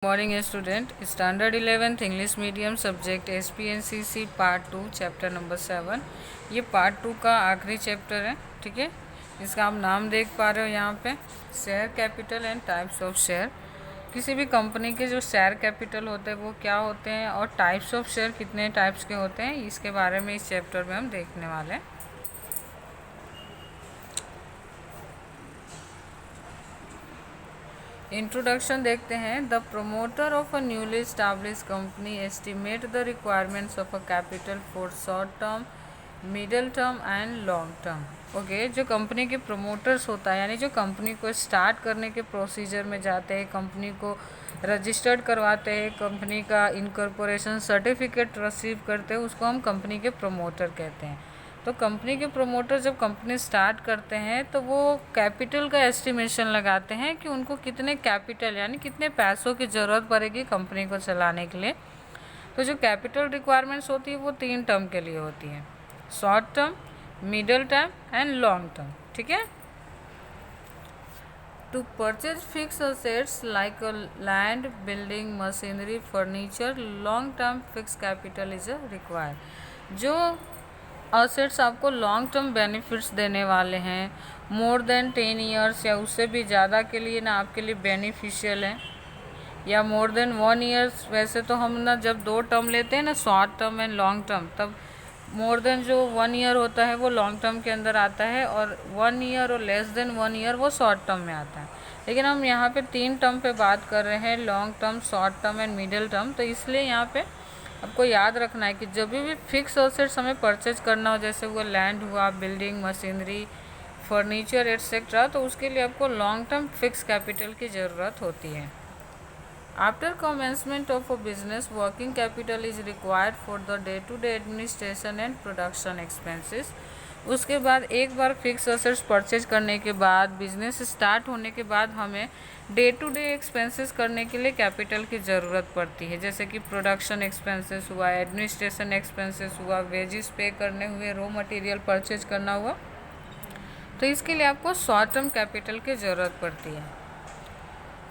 Morning student standard 11th English medium subject SPNCC part 2 chapter number 7। ये part 2 का आखिरी chapter है। ठीक है, इसका आप नाम देख पा रहे हो यहाँ पे, share capital and types of share. किसी भी कंपनी के जो शेयर कैपिटल होते हैं वो क्या होते हैं और टाइप्स ऑफ शेयर कितने टाइप्स के होते हैं, इसके बारे में इस चैप्टर में हम देखने वाले हैं। इंट्रोडक्शन देखते हैं। The promoter of a newly establish company estimate the requirements of a capital for short term, middle term and long term. Okay, जो कंपनी के प्रोमोटर्स होता है, यानी जो कंपनी को स्टार्ट करने के प्रोसीजर में जाते हैं, कंपनी को रजिस्टर्ड करवाते हैं, कंपनी का इनकॉर्पोरेशन सर्टिफिकेट रिसीव करते हैं, उसको हम कंपनी के प्रोमोटर कहते हैं। तो कंपनी के प्रोमोटर जब कंपनी स्टार्ट करते हैं तो वो कैपिटल का एस्टिमेशन लगाते हैं कि उनको कितने कैपिटल यानी कितने पैसों की ज़रूरत पड़ेगी कंपनी को चलाने के लिए। तो जो कैपिटल रिक्वायरमेंट्स होती है वो 3 टर्म के लिए होती हैं, short term, middle term and long term. ठीक है, to purchase fix assets like land, building, machinery, furniture, long term fix capital is required. जो असेट्स आपको लॉन्ग टर्म बेनिफिट्स देने वाले हैं, मोर देन 10 ईयर्स या उससे भी ज़्यादा के लिए ना आपके लिए बेनिफिशियल है, या मोर देन 1 ईयर्स। वैसे तो हम ना जब 2 टर्म लेते हैं ना, short term and long term, तब मोर देन जो 1 ईयर होता है वो लॉन्ग टर्म के अंदर आता है, और 1 ईयर और लेस देन 1 ईयर वो शॉर्ट टर्म में आता है। लेकिन हम यहाँ पे 3 टर्म पे बात कर रहे हैं, long term, short term and middle term. तो इसलिए यहाँ पे आपको याद रखना है कि जब भी फिक्स असेट्स हमें परचेज करना हो, जैसे वो लैंड हुआ, बिल्डिंग, मशीनरी, फर्नीचर एट्सेट्रा, तो उसके लिए आपको लॉन्ग टर्म फिक्स कैपिटल की ज़रूरत होती है। After commencement of a business, working capital is required for the day to day administration and production expenses. उसके बाद एक बार फिक्स असेट्स परचेज करने के बाद, बिजनेस स्टार्ट होने के बाद हमें डे टू डे एक्सपेंसेस करने के लिए कैपिटल की ज़रूरत पड़ती है, जैसे कि प्रोडक्शन एक्सपेंसेस हुआ, एडमिनिस्ट्रेशन एक्सपेंसेस हुआ, वेजेस पे करने हुए, रॉ मटेरियल परचेज करना हुआ। तो इसके लिए आपको शॉर्ट टर्म कैपिटल की ज़रूरत पड़ती है।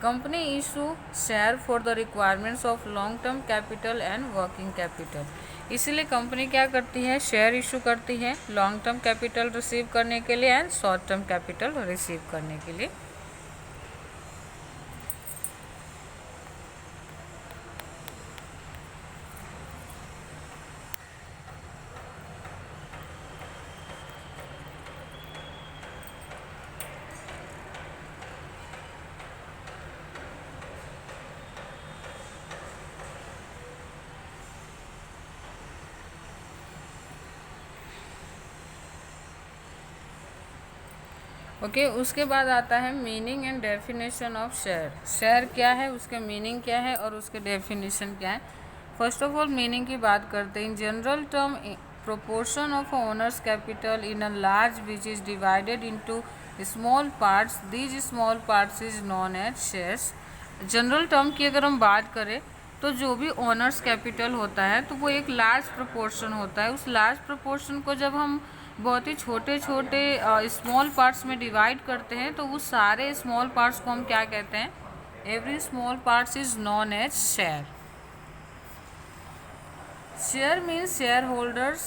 Company issue share for the requirements of long term capital and working capital. इसीलिए कंपनी क्या करती है, शेयर इशू करती है लॉन्ग टर्म कैपिटल रिसीव करने के लिए and short term capital receive करने के लिए। ओके, उसके बाद आता है meaning and definition of share. Share क्या है, उसके मीनिंग क्या है और उसके डेफिनेशन क्या है। फर्स्ट ऑफ ऑल मीनिंग की बात करते हैं। In general term, proportion of owners capital in a large which is divided into small parts, these small parts is known as shares। General term की अगर हम बात करें तो जो भी ओनर्स कैपिटल होता है तो वो एक लार्ज प्रोपोर्शन होता है। उस लार्ज प्रोपोर्शन को जब हम बहुत ही छोटे छोटे स्मॉल पार्ट्स में डिवाइड करते हैं तो उस सारे स्मॉल पार्ट्स को हम क्या कहते हैं, every small parts is known as share. Share means shareholders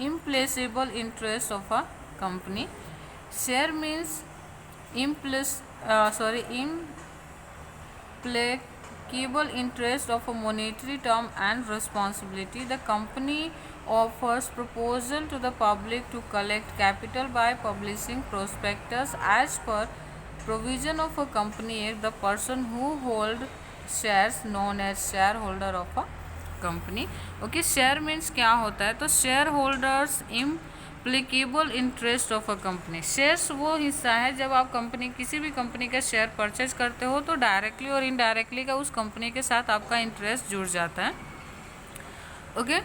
implacable interest of a company. Share means implacable interest of a monetary term and responsibility. The company offers proposal to the public to collect capital by publishing prospectus as per provision of a company act. The person who hold shares known as shareholder of a company. Okay, share means क्या होता है, तो shareholders implicable interest of a company. Shares वो हिस्सा है जब आप company, किसी भी कंपनी का शेयर परचेज करते हो तो डायरेक्टली और इनडायरेक्टली का उस कंपनी के साथ आपका इंटरेस्ट जुड़ जाता है। ओके,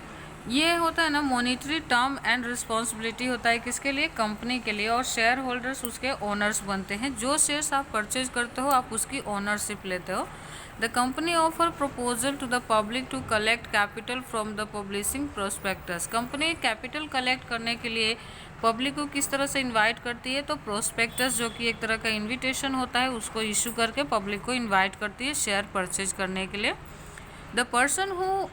ये होता है ना मॉनिटरी टर्म एंड रिस्पॉन्सिबिलिटी होता है किसके लिए, कंपनी के लिए, और शेयर होल्डर्स उसके ओनर्स बनते हैं। जो शेयर्स आप परचेज करते हो आप उसकी ओनरशिप लेते हो। The company offer proposal to the public to collect capital from the publishing prospectus. Company capital collect करने के लिए पब्लिक को किस तरह से इनवाइट करती है, तो प्रोस्पेक्टस जो कि एक तरह का इनविटेशन होता है उसको इशू करके पब्लिक को इनवाइट करती है शेयर परचेज करने के लिए। The person who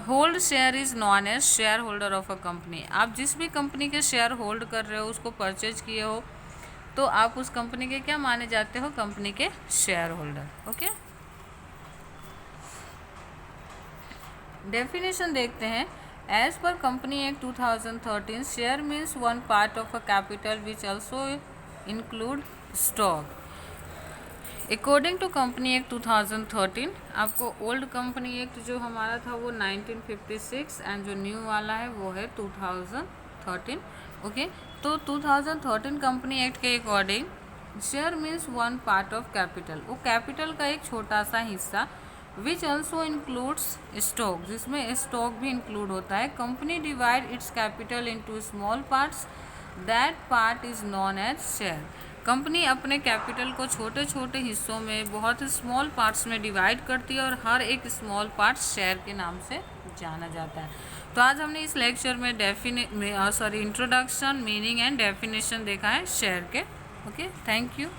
hold share is known as share holder of a company. आप जिस भी कंपनी के शेयर होल्ड कर रहे हो, उसको परचेज किए हो, तो आप उस कंपनी के क्या माने जाते हो, कंपनी के शेयर होल्डर। ओके, डेफिनेशन देखते हैं। एज पर company act 2013 share means one part of a capital which also include stock. According to company act 2013, आपको ओल्ड कंपनी एक्ट जो हमारा था वो 1956 एंड जो न्यू वाला है वो है 2013। ओके, तो 2013 कंपनी एक्ट के according share means one part of capital, वो कैपिटल का एक छोटा सा हिस्सा, विच ऑल्सो इंक्लूड्स स्टॉक, जिसमें स्टॉक भी इंक्लूड होता है। Company divide its capital into small parts, that part is known as share. Company अपने कैपिटल को छोटे छोटे हिस्सों में, बहुत स्मॉल पार्ट्स में डिवाइड करती है और हर एक स्मॉल पार्ट शेयर के नाम से जाना जाता है। तो आज हमने इस लेक्चर में इंट्रोडक्शन, मीनिंग एंड डेफिनेशन देखा है शेयर के। Okay, thank you.